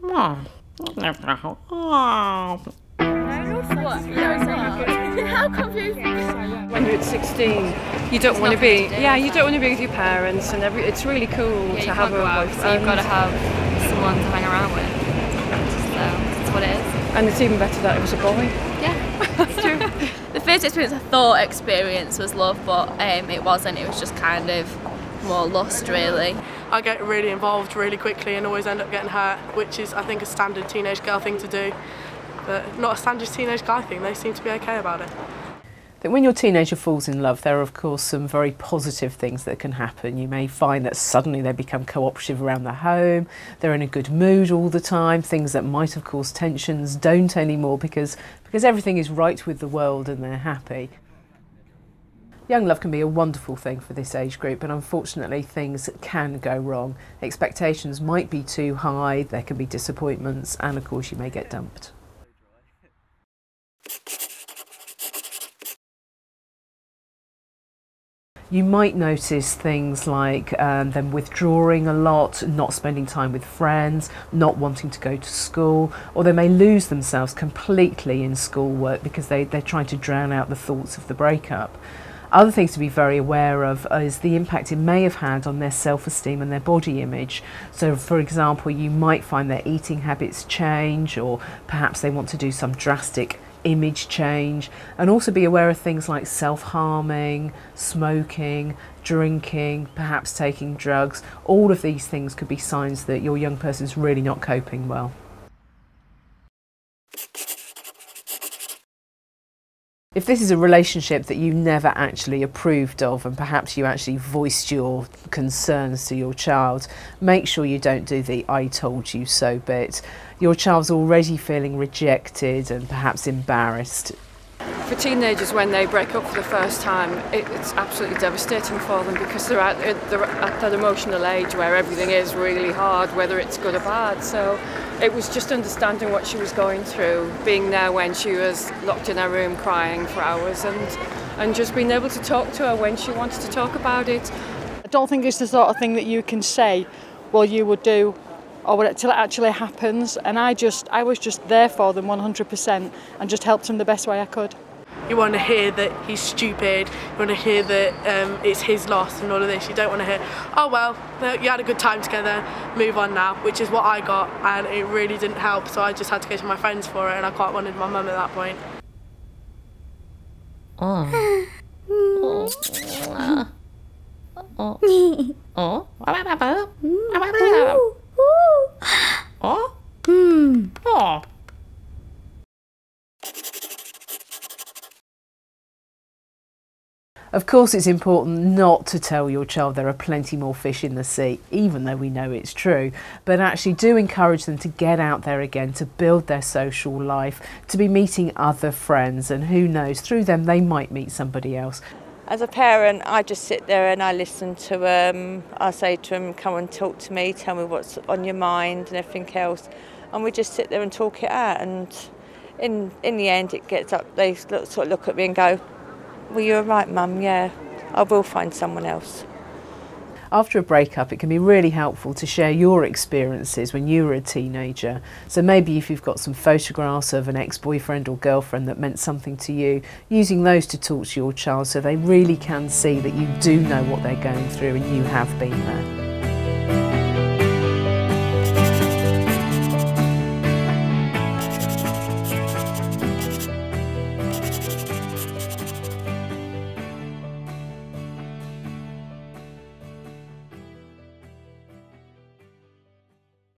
Oh. How confusing. When you're at 16, you don't want to be. Yeah, you don't want to be with your parents, and it's really cool to have a boyfriend. So you've got to have someone to hang around with. So that's what it is. And it's even better that it was a boy. Yeah, it's true. The first experience I thought experience was love, but it wasn't. It was just kind of more lust, really. I get really involved really quickly and always end up getting hurt, which is, I think, a standard teenage girl thing to do, but not a standard teenage guy thing. They seem to be okay about it. That when your teenager falls in love, there are of course some very positive things that can happen. You may find that suddenly they become cooperative around the home, they're in a good mood all the time, things that might have caused tensions don't anymore because everything is right with the world and they're happy. Young love can be a wonderful thing for this age group, but unfortunately things can go wrong. Expectations might be too high, there can be disappointments, and of course you may get dumped. You might notice things like them withdrawing a lot, not spending time with friends, not wanting to go to school, or they may lose themselves completely in schoolwork because they're trying to drown out the thoughts of the breakup. Other things to be very aware of is the impact it may have had on their self-esteem and their body image. So for example, you might find their eating habits change, or perhaps they want to do some drastic image change, and also be aware of things like self-harming, smoking, drinking, perhaps taking drugs. All of these things could be signs that your young person's really not coping well. If this is a relationship that you never actually approved of, and perhaps you actually voiced your concerns to your child, make sure you don't do the "I told you so" bit. Your child's already feeling rejected and perhaps embarrassed. For teenagers, when they break up for the first time, it's absolutely devastating for them because they're at that emotional age where everything is really hard, whether it's good or bad. So it was just understanding what she was going through, being there when she was locked in her room crying for hours, and just being able to talk to her when she wanted to talk about it. I don't think it's the sort of thing that you can say, well, you would do, or until it actually happens. And I was just there for them 100% and just helped them the best way I could. You want to hear that he's stupid, you want to hear that it's his loss and all of this. You don't want to hear, oh well, you had a good time together, move on now, which is what I got, and it really didn't help, so I just had to go to my friends for it, and I quite wanted my mum at that point. Oh. Of course, it's important not to tell your child there are plenty more fish in the sea, even though we know it's true, but actually do encourage them to get out there again, to build their social life, to be meeting other friends, and who knows, through them they might meet somebody else. As a parent, I just sit there and I listen to them. I say to them, come and talk to me, tell me what's on your mind and everything else. And we just sit there and talk it out, and in the end it gets up, they sort of look at me and go, well, you're right, Mum, yeah, I will find someone else. After a breakup, it can be really helpful to share your experiences when you were a teenager. So maybe if you've got some photographs of an ex-boyfriend or girlfriend that meant something to you, using those to talk to your child so they really can see that you do know what they're going through and you have been there.